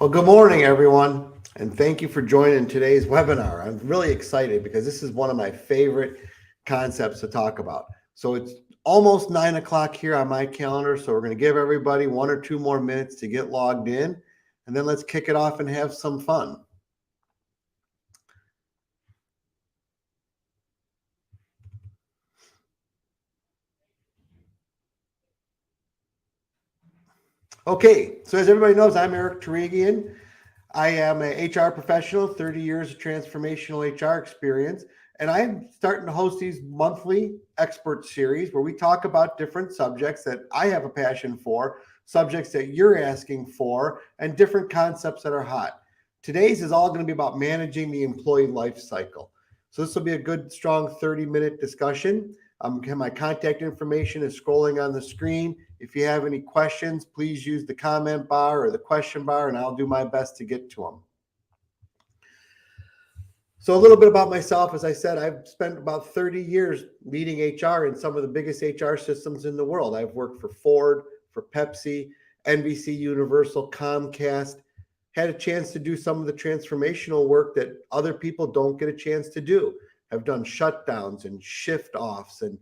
Well, good morning, everyone, and thank you for joining today's webinar. I'm really excited because this is one of my favorite concepts to talk about. So it's almost 9 o'clock here on my calendar, so we're going to give everybody 1 or 2 more minutes to get logged in, and then let's kick it off and have some fun. Okay, so as everybody knows, I'm Eric Tarigian. I am an HR professional, 30 years of transformational HR experience, and I'm starting to host these monthly expert series where we talk about different subjects that I have a passion for, subjects that you're asking for, and different concepts that are hot. Today's is all going to be about managing the employee life cycle. So this will be a good, strong 30-minute discussion. My contact information is scrolling on the screen. If you have any questions, please use the comment bar or the question bar, and I'll do my best to get to them. So a little bit about myself. As I said, I've spent about 30 years leading HR in some of the biggest HR systems in the world. I've worked for Ford, for Pepsi, NBC Universal, Comcast, had a chance to do some of the transformational work that other people don't get a chance to do. I've done shutdowns and shift offs and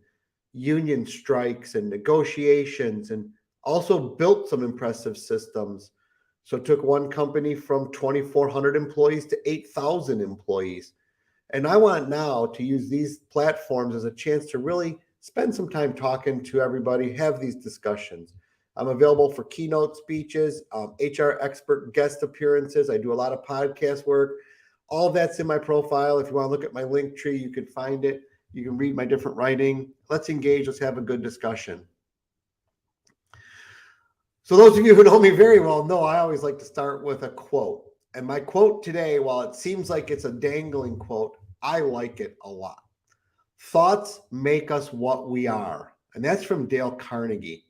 union strikes and negotiations, and also built some impressive systems. So took one company from 2,400 employees to 8,000 employees. And I want now to use these platforms as a chance to really spend some time talking to everybody, have these discussions. I'm available for keynote speeches, HR expert guest appearances. I do a lot of podcast work. All of that's in my profile. If you want to look at my link tree, you can find it. You can read my different writing. Let's engage. Let's have a good discussion. So those of you who know me very well know I always like to start with a quote. And my quote today, while it seems like it's a dangling quote, I like it a lot. Thoughts make us what we are. And that's from Dale Carnegie.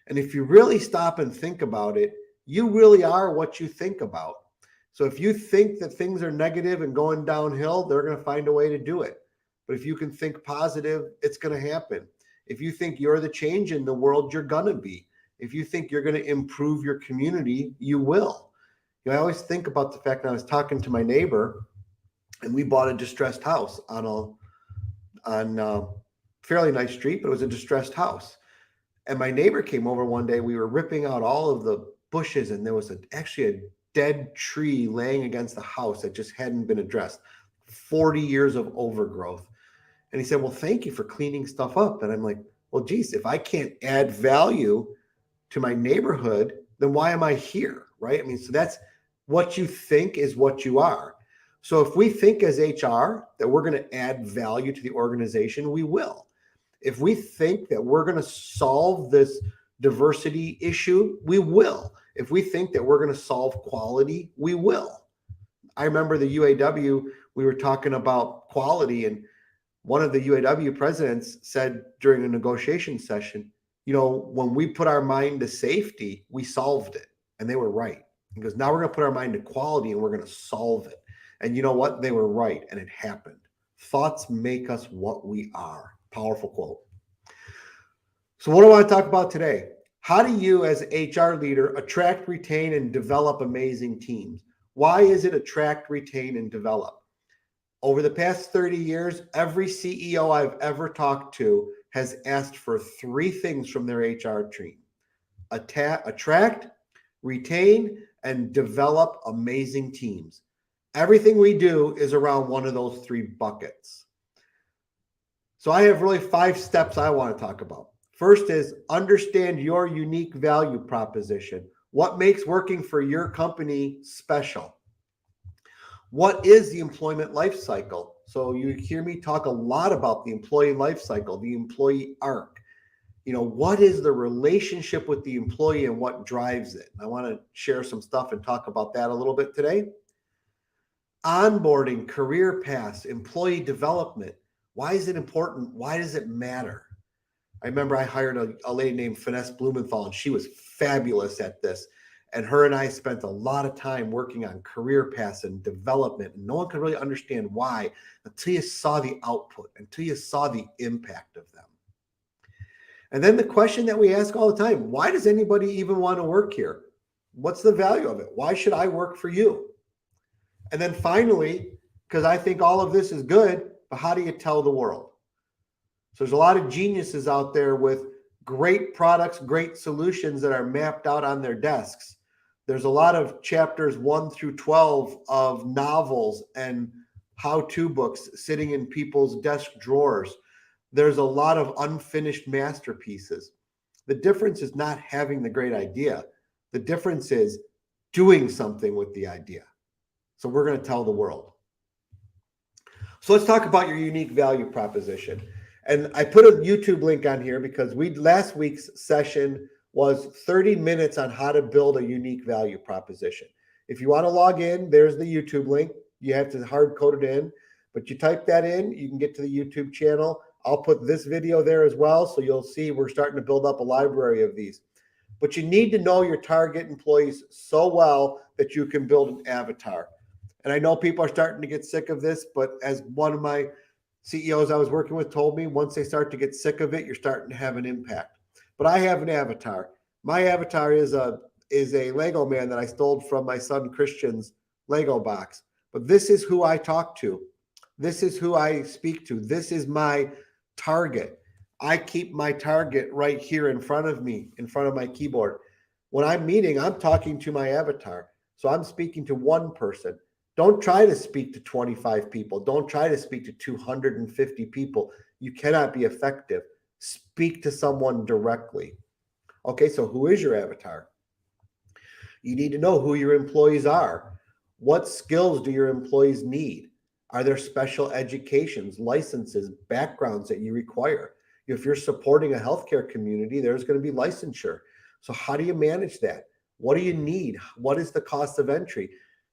And if you really stop and think about it, you really are what you think about. So if you think that things are negative and going downhill, they're going to find a way to do it. But if you can think positive, it's going to happen. If you think you're the change in the world, you're going to be. If you think you're going to improve your community, you will. You know, I always think about the fact that I was talking to my neighbor, and we bought a distressed house on a fairly nice street, but it was a distressed house. And my neighbor came over one day. We were ripping out all of the bushes, and there was actually a dead tree laying against the house that just hadn't been addressed. 40 years of overgrowth. And he said, well, thank you for cleaning stuff up. And I'm like, well, geez, if I can't add value to my neighborhood, then why am I here, right? I mean, so that's what you think is what you are. So if we think as HR that we're going to add value to the organization, we will. If we think that we're going to solve this diversity issue, we will. If we think that we're going to solve quality, we will. I remember the UAW, we were talking about quality, and one of the UAW presidents said during a negotiation session, you know, when we put our mind to safety, we solved it. And they were right. He goes, now we're going to put our mind to quality and we're going to solve it. And you know what? They were right. And it happened. Thoughts make us what we are. Powerful quote. So what do I want to talk about today? How do you as an HR leader attract, retain, and develop amazing teams? Why is it attract, retain, and develop? Over the past 30 years, every CEO I've ever talked to has asked for 3 things from their HR team: attract, retain, and develop amazing teams. Everything we do is around one of those 3 buckets. So I have really 5 steps I want to talk about. First is understand your unique value proposition. What makes working for your company special? What is the employment life cycle? So you hear me talk a lot about the employee life cycle, the employee arc. You know, what is the relationship with the employee and what drives it? And I want to share some stuff and talk about that a little bit today. Onboarding, career paths, employee development. Why is it important? Why does it matter? I remember I hired a lady named Finesse Blumenthal, and she was fabulous at this. And her and I spent a lot of time working on career paths and development. And no one could really understand why until you saw the output, until you saw the impact of them. And then the question that we ask all the time, why does anybody even want to work here? What's the value of it? Why should I work for you? And then finally, because I think all of this is good, but how do you tell the world? So there's a lot of geniuses out there with great products, great solutions that are mapped out on their desks. There's a lot of chapters 1 through 12 of novels and how-to books sitting in people's desk drawers. There's a lot of unfinished masterpieces. The difference is not having the great idea. The difference is doing something with the idea. So we're going to tell the world. So let's talk about your unique value proposition. And I put a YouTube link on here because last week's session was 30 minutes on how to build a unique value proposition. If you want to log in, there's the YouTube link. You have to hard code it in, but you type that in, you can get to the YouTube channel. I'll put this video there as well, so you'll see we're starting to build up a library of these. But you need to know your target employees so well that you can build an avatar. And I know people are starting to get sick of this, but as one of my CEOs I was working with told me, once they start to get sick of it, you're starting to have an impact. But I have an avatar. My avatar is a Lego man that I stole from my son Christian's Lego box. But this is who I talk to. This is who I speak to. This is my target. I keep my target right here in front of me, in front of my keyboard. When I'm meeting, I'm talking to my avatar. So I'm speaking to one person. Don't try to speak to 25 people. Don't try to speak to 250 people. You cannot be effective. Speak to someone directly. Okay, so who is your avatar? You need to know who your employees are. What skills do your employees need? Are there special educations, licenses, backgrounds that you require? If you're supporting a healthcare community, there's going to be licensure. So how do you manage that? What do you need? What is the cost of entry?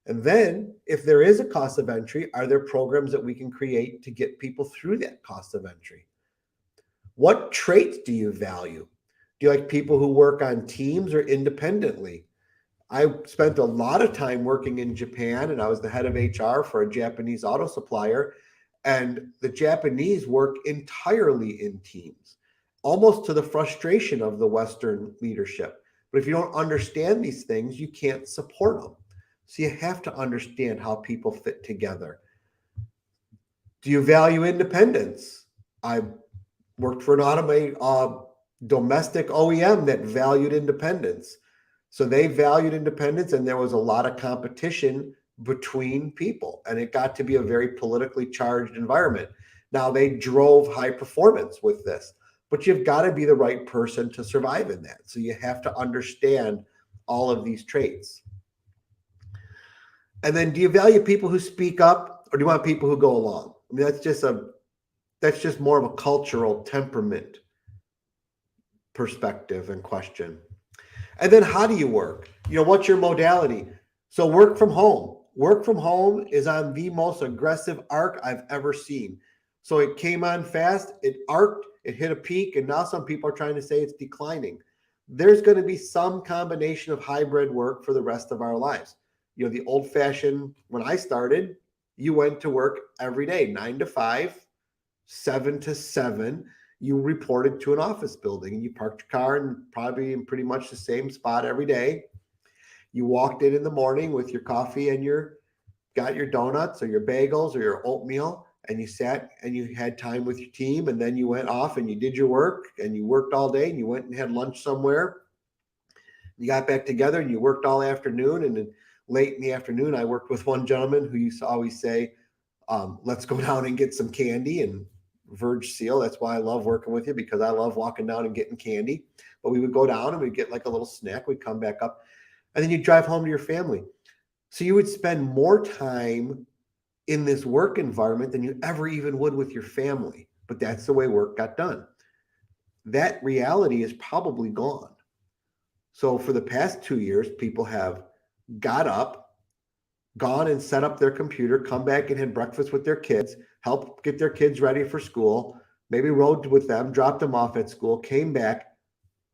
And then if there is a cost of entry, are there programs that we can create to get people through that cost of entry? What traits do you value? Do you like people who work on teams or independently? I spent a lot of time working in Japan, and I was the head of HR for a Japanese auto supplier. And the Japanese work entirely in teams, almost to the frustration of the Western leadership. But if you don't understand these things, you can't support them. So you have to understand how people fit together. Do you value independence? I worked for an domestic OEM that valued independence. So they valued independence, and there was a lot of competition between people, and it got to be a very politically charged environment. Now they drove high performance with this, but you've got to be the right person to survive in that. So you have to understand all of these traits. And then do you value people who speak up, or do you want people who go along? I mean, that's just more of a cultural temperament perspective and question. And then how do you work? What's your modality? So work from home. Work from home is on the most aggressive arc I've ever seen. So it came on fast, it arced, it hit a peak, and now some people are trying to say it's declining. There's going to be some combination of hybrid work for the rest of our lives. The old fashioned, when I started, you went to work every day, 9 to 5, 7 to 7. You reported to an office building, and you parked your car and probably in pretty much the same spot every day. You walked in the morning with your coffee and got your donuts or your bagels or your oatmeal, and you sat and you had time with your team, and then you went off and you did your work, and you worked all day, and you went and had lunch somewhere. You got back together and you worked all afternoon, and then late in the afternoon, I worked with one gentleman who used to always say, let's go down and get some candy and Verge Seal. That's why I love working with you, because I love walking down and getting candy. But we would go down and we'd get like a little snack. We'd come back up, and then you'd drive home to your family. So you would spend more time in this work environment than you ever even would with your family. But that's the way work got done. That reality is probably gone. So for the past 2 years, people have got up, gone and set up their computer, come back and had breakfast with their kids, helped get their kids ready for school, maybe rode with them, dropped them off at school, came back,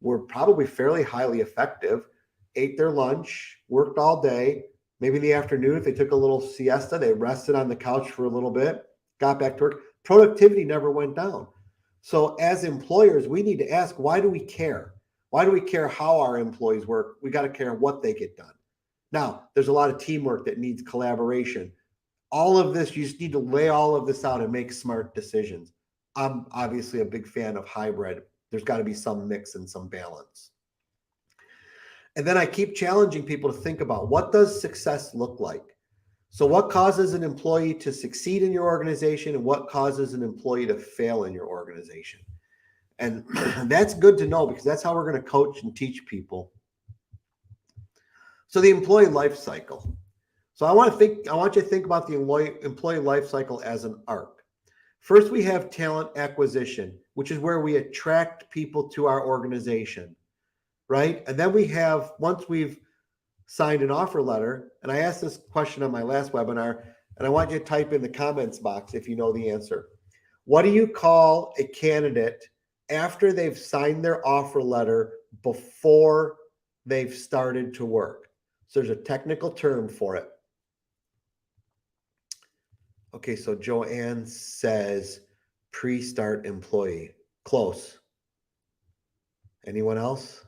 were probably fairly highly effective, ate their lunch, worked all day. Maybe in the afternoon, if they took a little siesta, they rested on the couch for a little bit, got back to work. Productivity never went down. So as employers, we need to ask, why do we care? Why do we care how our employees work? We got to care what they get done. Now, there's a lot of teamwork that needs collaboration. All of this, you just need to lay all of this out and make smart decisions. I'm obviously a big fan of hybrid. There's got to be some mix and some balance. And then I keep challenging people to think about, what does success look like? So what causes an employee to succeed in your organization, and what causes an employee to fail in your organization? And that's good to know, because that's how we're going to coach and teach people. So the employee life cycle. So I want you to think about the employee life cycle as an arc. First, we have talent acquisition, which is where we attract people to our organization, right? And then we have, once we've signed an offer letter, and I asked this question on my last webinar, and I want you to type in the comments box if you know the answer. What do you call a candidate after they've signed their offer letter before they've started to work? So there's a technical term for it. Okay, so Joanne says pre-start employee. Close. Anyone else?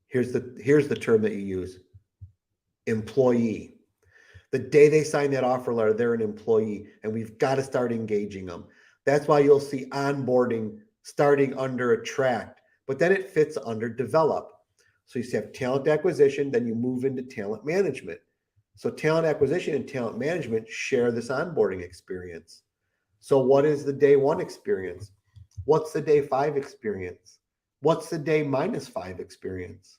Here's the term that you use. Employee. The day they sign that offer letter, they're an employee, and we've got to start engaging them. That's why you'll see onboarding starting under attract, but then it fits under develop. So you have talent acquisition, then you move into talent management. So talent acquisition and talent management share this onboarding experience. So what is the day 1 experience? What's the day 5 experience? What's the day -5 experience?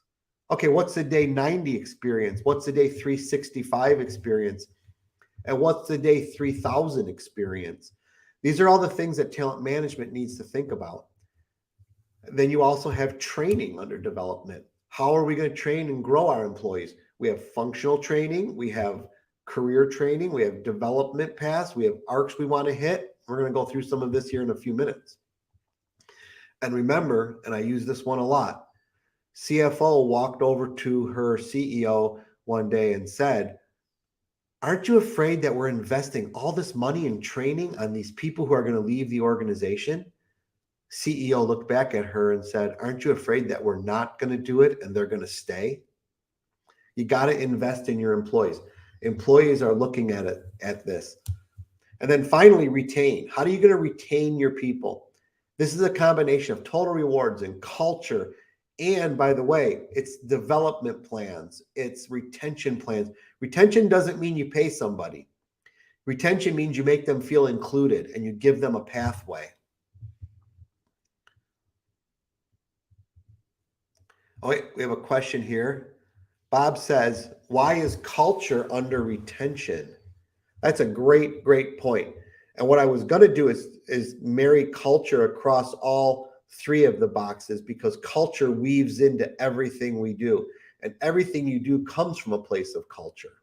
Okay, what's the day 90 experience? What's the day 365 experience? And what's the day 3000 experience? These are all the things that talent management needs to think about. Then you also have training under development. How are we going to train and grow our employees? We have functional training, we have career training, we have development paths, we have arcs we want to hit. We're going to go through some of this here in a few minutes. And remember, and I use this one a lot, CFO walked over to her CEO one day and said, aren't you afraid that we're investing all this money in training on these people who are going to leave the organization? CEO looked back at her and said, aren't you afraid that we're not going to do it and they're going to stay? You got to invest in your employees. Employees are looking at this. And then finally, retain. How are you going to retain your people? This is a combination of total rewards and culture. And by the way, it's development plans, it's retention plans. Retention doesn't mean you pay somebody. Retention means you make them feel included and you give them a pathway. Oh, wait, we have a question here. Bob says, why is culture under retention? That's a great, great point. And what I was going to do is marry culture across all 3 of the boxes, because culture weaves into everything we do. And everything you do comes from a place of culture.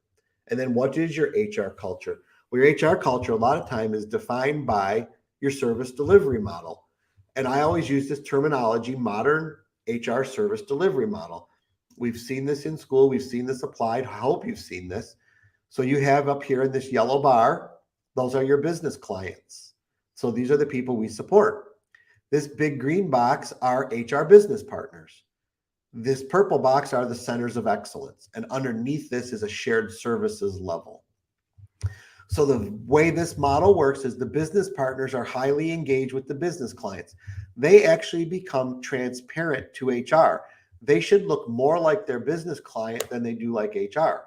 And then what is your HR culture? Well, your HR culture a lot of time is defined by your service delivery model. And I always use this terminology, modern HR service delivery model. We've seen this in school. We've seen this applied. I hope you've seen this. So you have up here in this yellow bar, those are your business clients. So these are the people we support. This big green box are HR business partners. This purple box are the centers of excellence. And underneath this is a shared services level. So the way this model works is the business partners are highly engaged with the business clients. They actually become transparent to HR. They should look more like their business client than they do like HR.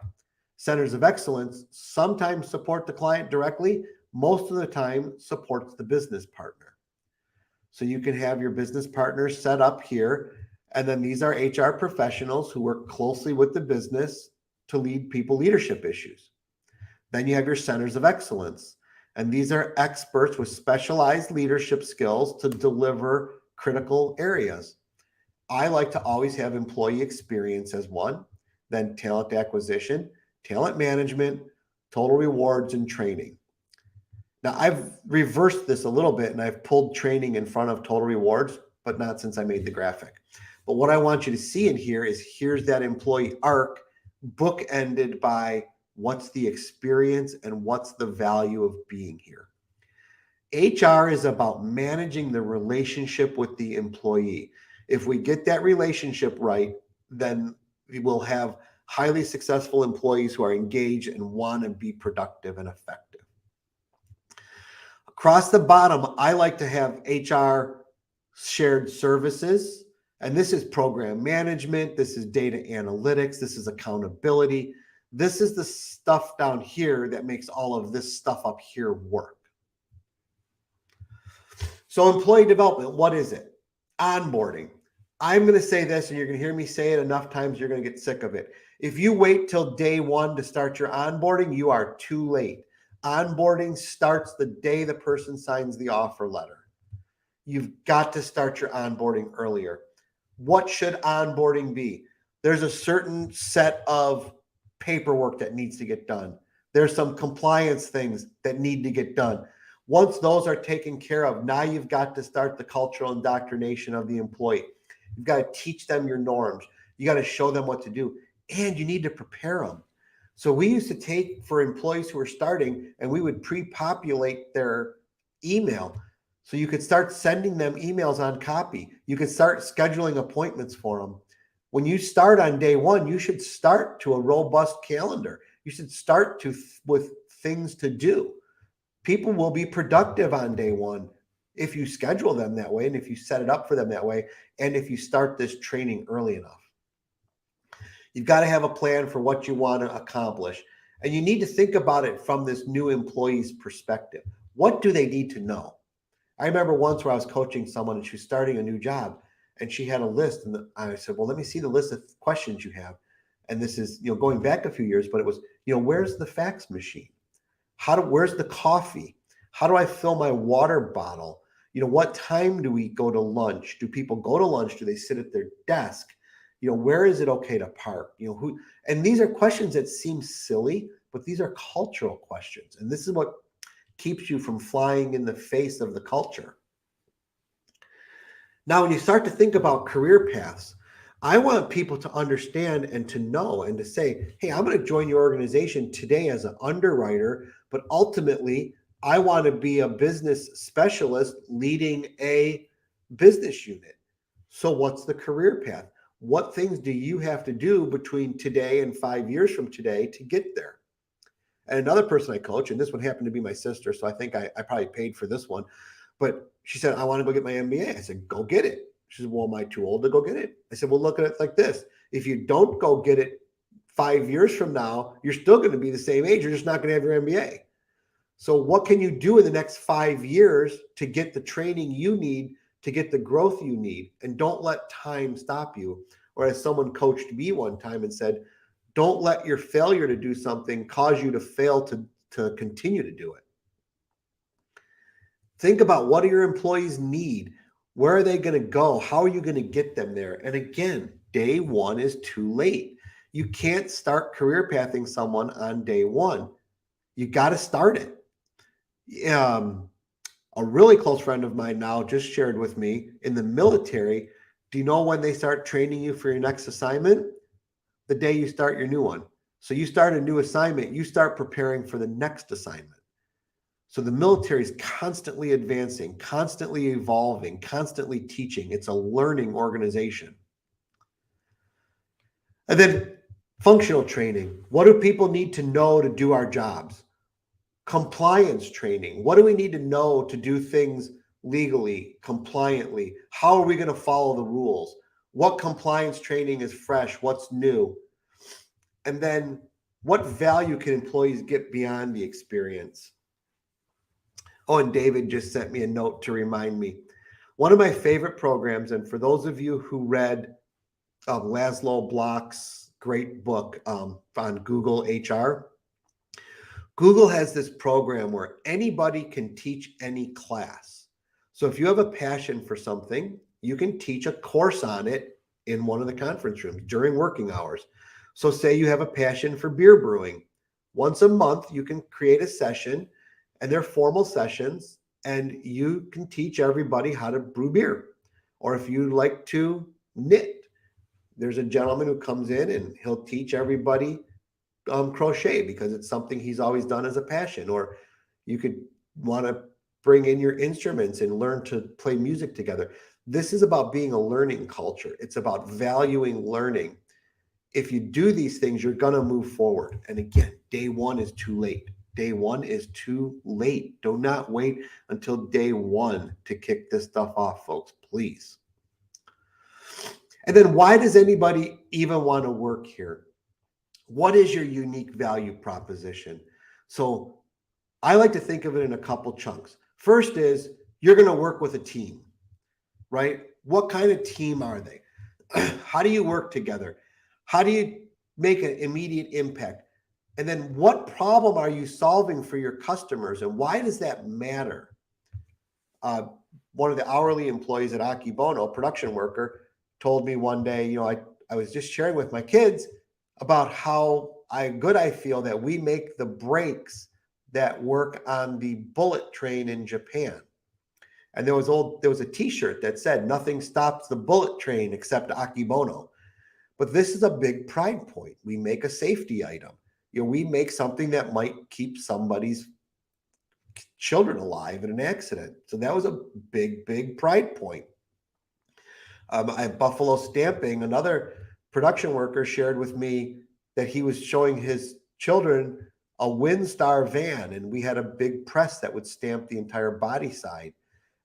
Centers of excellence sometimes support the client directly, most of the time supports the business partner. So you can have your business partners set up here, and then these are HR professionals who work closely with the business to lead people leadership issues. Then you have your centers of excellence, and these are experts with specialized leadership skills to deliver critical areas. I like to always have employee experience as one, then talent acquisition, talent management, total rewards, and training. Now, I've reversed this a little bit, and I've pulled training in front of total rewards, but not since I made the graphic. But what I want you to see in here is here's that employee arc bookended by what's the experience and what's the value of being here. HR is about managing the relationship with the employee. If we get that relationship right, then we will have highly successful employees who are engaged and want to be productive and effective. Across the bottom, I like to have HR shared services. And this is program management. This is data analytics. This is accountability. This is the stuff down here that makes all of this stuff up here work. So employee development, what is it? Onboarding. I'm going to say this, and you're going to hear me say it enough times, you're going to get sick of it. If you wait till day one to start your onboarding, you are too late. Onboarding starts the day the person signs the offer letter. You've got to start your onboarding earlier. What should onboarding be? There's a certain set of paperwork that needs to get done. There's some compliance things that need to get done. Once those are taken care of, now you've got to start the cultural indoctrination of the employee. You've got to teach them your norms. You got to show them what to do, and you need to prepare them. So we used to take for employees who are starting, and we would pre-populate their email. So you could start sending them emails on copy. You could start scheduling appointments for them. When you start on day one, you should start to a robust calendar. You should start with things to do. People will be productive on day one if you schedule them that way, and if you set it up for them that way, and if you start this training early enough. You've got to have a plan for what you want to accomplish. And you need to think about it from this new employee's perspective. What do they need to know? I remember once where I was coaching someone and she was starting a new job, and she had a list, and I said, well, let me see the list of questions you have. And this is, going back a few years, but it was, where's the fax machine? Where's the coffee? How do I fill my water bottle? What time do we go to lunch? Do people go to lunch? Do they sit at their desk? Where is it okay to park? Who? And these are questions that seem silly, but these are cultural questions. And this is what keeps you from flying in the face of the culture. Now, when you start to think about career paths, I want people to understand and to know and to say, hey, I'm going to join your organization today as an underwriter, but ultimately I want to be a business specialist leading a business unit. So what's the career path? What things do you have to do between today and 5 years from today to get there? And another person I coach, and this one happened to be my sister, so I think I probably paid for this one, but she said, I want to go get my MBA. I said, go get it. She said, well, am I too old to go get it? I said, well, look at it like this. If you don't go get it 5 years from now, you're still going to be the same age. You're just not going to have your MBA. So what can you do in the next 5 years to get the training you need, to get the growth you need? And don't let time stop you. Or as someone coached me one time and said, don't let your failure to do something cause you to fail to continue to do it. Think about, what do your employees need? Where are they going to go? How are you going to get them there? And again, day one is too late. You can't start career pathing someone on day one. You got to start it. A really close friend of mine now just shared with me, in the military, do you know when they start training you for your next assignment? The day you start your new one. So you start a new assignment, you start preparing for the next assignment. So the military is constantly advancing, constantly evolving, constantly teaching. It's a learning organization. And then functional training. What do people need to know to do our jobs? Compliance training. What do we need to know to do things legally, compliantly? How are we going to follow the rules? What compliance training is fresh? What's new? And then what value can employees get beyond the experience? Oh, and David just sent me a note to remind me. One of my favorite programs, and for those of you who read Laszlo Block's great book on Google HR, Google has this program where anybody can teach any class. So if you have a passion for something, you can teach a course on it in one of the conference rooms during working hours. So say you have a passion for beer brewing. Once a month, you can create a session, and they're formal sessions, and you can teach everybody how to brew beer. Or if you like to knit, there's a gentleman who comes in and he'll teach everybody crochet because it's something he's always done as a passion. Or you could want to bring in your instruments and learn to play music together. This is about being a learning culture. It's about valuing learning. If you do these things, you're going to move forward. And again, day one is too late. Day one is too late. Do not wait until day one to kick this stuff off, folks, please. And then why does anybody even want to work here? What is your unique value proposition? So I like to think of it in a couple chunks. First is you're going to work with a team, right? What kind of team are they? How do you work together? How do you make an immediate impact? And then what problem are you solving for your customers, and why does that matter? One of the hourly employees at Akibono, production worker, told me one day, I was just sharing with my kids about how good I feel that we make the brakes that work on the bullet train in Japan. And there was a t-shirt that said, "Nothing stops the bullet train except Akibono." But this is a big pride point. We make a safety item. We make something that might keep somebody's children alive in an accident. So that was a big, big pride point. At Buffalo Stamping, another production worker shared with me that he was showing his children a Windstar van, and we had a big press that would stamp the entire body side.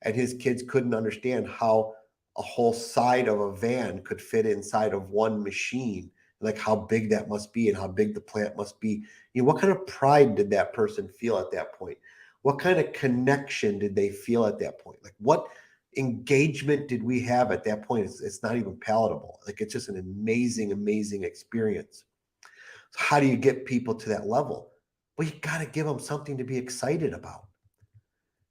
And his kids couldn't understand how a whole side of a van could fit inside of one machine, like how big that must be and how big the plant must be. What kind of pride did that person feel at that point? What kind of connection did they feel at that point? Like, what engagement did we have at that point? It's not even palatable. Like, it's just an amazing, amazing experience. So how do you get people to that level? Well, you got to give them something to be excited about.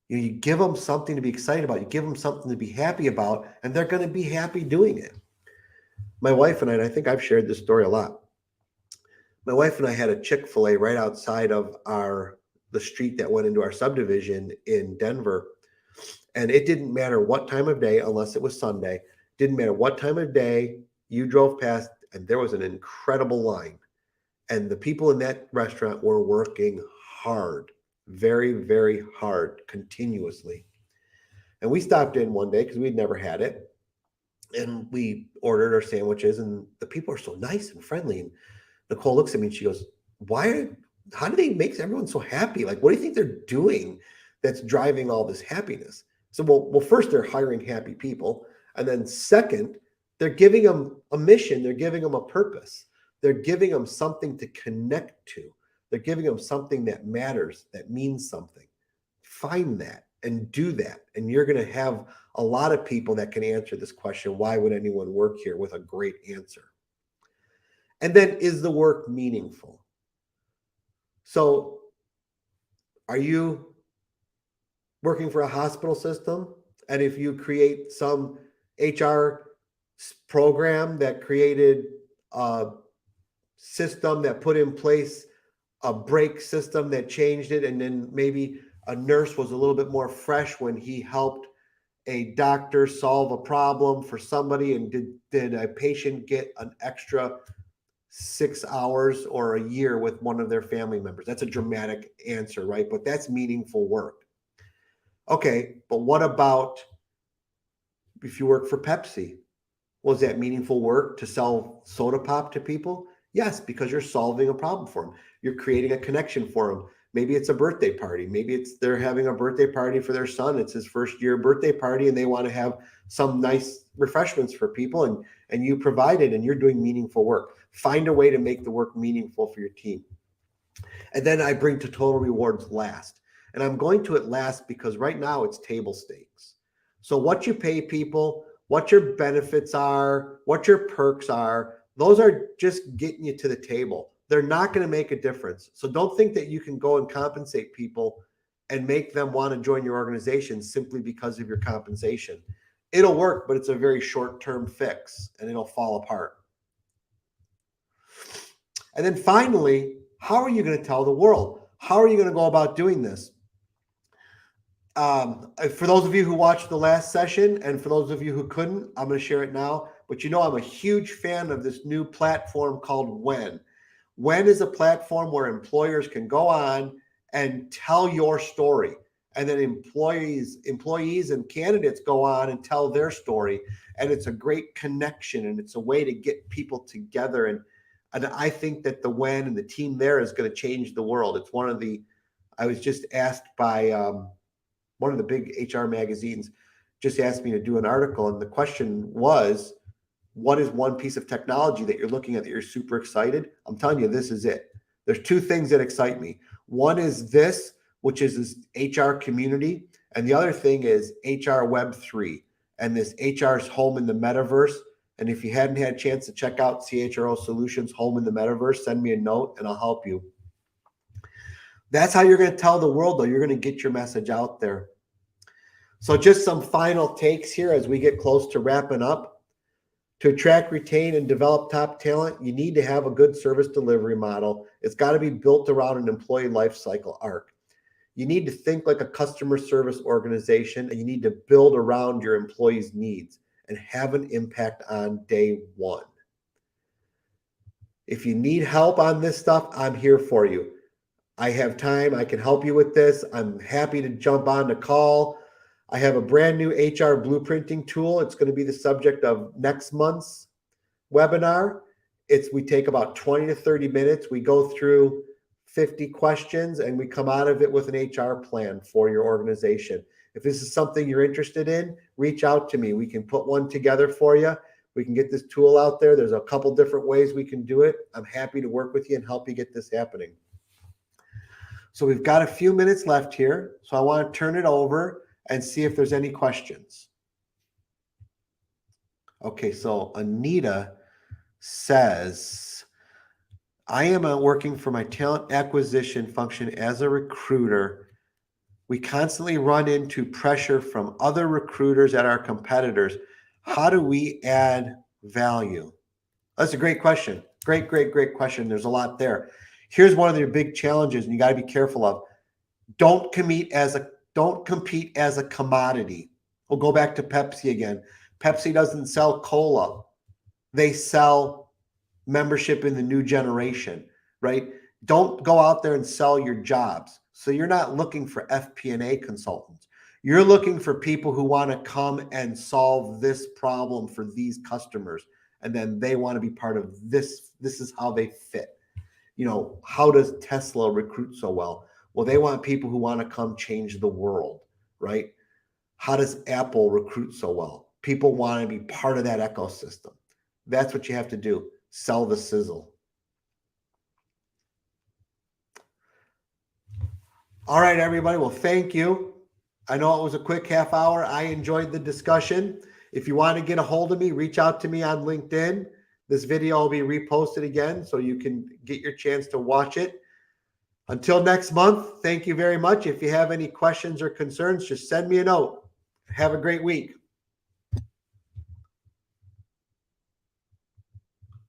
You give them something to be excited about. You give them something to be happy about, and they're going to be happy doing it. My wife and I think I've shared this story a lot. My wife and I had a Chick-fil-A right outside of the street that went into our subdivision in Denver. And it didn't matter what time of day, unless it was Sunday, didn't matter what time of day you drove past, and there was an incredible line. And the people in that restaurant were working hard, very, very hard, continuously. And we stopped in one day because we'd never had it. And we ordered our sandwiches, and the people are so nice and friendly. And Nicole looks at me and she goes, how do they make everyone so happy? Like, what do you think they're doing that's driving all this happiness? So, well, first, they're hiring happy people. And then second, they're giving them a mission. They're giving them a purpose. They're giving them something to connect to. They're giving them something that matters, that means something. Find that and do that. And you're going to have a lot of people that can answer this question, why would anyone work here, with a great answer. And then, is the work meaningful? So are you working for a hospital system? And if you create some HR program that created a system that put in place a break system that changed it, and then maybe a nurse was a little bit more fresh when he helped a doctor solve a problem for somebody, and did a patient get an extra 6 hours or a year with one of their family members? That's a dramatic answer, right? But that's meaningful work. Okay, but what about if you work for Pepsi? Was that meaningful work to sell soda pop to people? Yes, because you're solving a problem for them. You're creating a connection for them. Maybe it's a birthday party. Maybe they're having a birthday party for their son. It's his first year birthday party, and they want to have some nice refreshments for people, and you provide it, and you're doing meaningful work. Find a way to make the work meaningful for your team. And then I bring to total rewards last. And I'm going to it last because right now it's table stakes. So what you pay people, what your benefits are, what your perks are, those are just getting you to the table. They're not going to make a difference. So don't think that you can go and compensate people and make them want to join your organization simply because of your compensation. It'll work, but it's a very short-term fix, and it'll fall apart. And then finally, how are you going to tell the world? How are you going to go about doing this? For those of you who watched the last session, and for those of you who couldn't, I'm going to share it now. But I'm a huge fan of this new platform called When. When is a platform where employers can go on and tell your story. And then employees and candidates go on and tell their story. And it's a great connection, and it's a way to get people together. And I think that the WEN and the team there is going to change the world. It's I was just asked by one of the big HR magazines, just asked me to do an article. And the question was, what is one piece of technology that you're looking at that you're super excited? I'm telling you, this is it. There's two things that excite me. One is this, which is this HR community. And the other thing is HR Web 3 and this HR's home in the metaverse. And if you hadn't had a chance to check out CHRO Solutions Home in the Metaverse, send me a note and I'll help you. That's how you're going to tell the world, though. You're going to get your message out there. So just some final takes here as we get close to wrapping up. To attract, retain, and develop top talent, you need to have a good service delivery model. It's got to be built around an employee life cycle arc. You need to think like a customer service organization, and you need to build around your employees' needs and have an impact on day one. If you need help on this stuff, I'm here for you. I have time. I can help you with this. I'm happy to jump on the call. I have a brand new HR blueprinting tool. It's going to be the subject of next month's webinar. We take about 20 to 30 minutes. We go through 50 questions and we come out of it with an HR plan for your organization. If this is something you're interested in, reach out to me. We can put one together for you. We can get this tool out there. There's a couple different ways we can do it. I'm happy to work with you and help you get this happening. So we've got a few minutes left here. So I want to turn it over and see if there's any questions. Okay, so Anita says, I am working for my talent acquisition function as a recruiter. We constantly run into pressure from other recruiters at our competitors. How do we add value? That's a great question. Great question. There's a lot there. Here's one of your big challenges, and you got to be careful of. Don't compete as a commodity. We'll go back to Pepsi again. Pepsi doesn't sell cola. They sell membership in the new generation, right? Don't go out there and sell your jobs. So you're not looking for FP&A consultants. You're looking for people who want to come and solve this problem for these customers. And then they want to be part of this. This is how they fit. You know, how does Tesla recruit so well? Well, they want people who want to come change the world, right? How does Apple recruit so well? People want to be part of that ecosystem. That's what you have to do. Sell the sizzle. All right, everybody. Well, thank you. I know it was a quick half hour. I enjoyed the discussion. If you want to get a hold of me, reach out to me on LinkedIn. This video will be reposted again, so you can get your chance to watch it. Until next month, thank you very much. If you have any questions or concerns, just send me a note. Have a great week.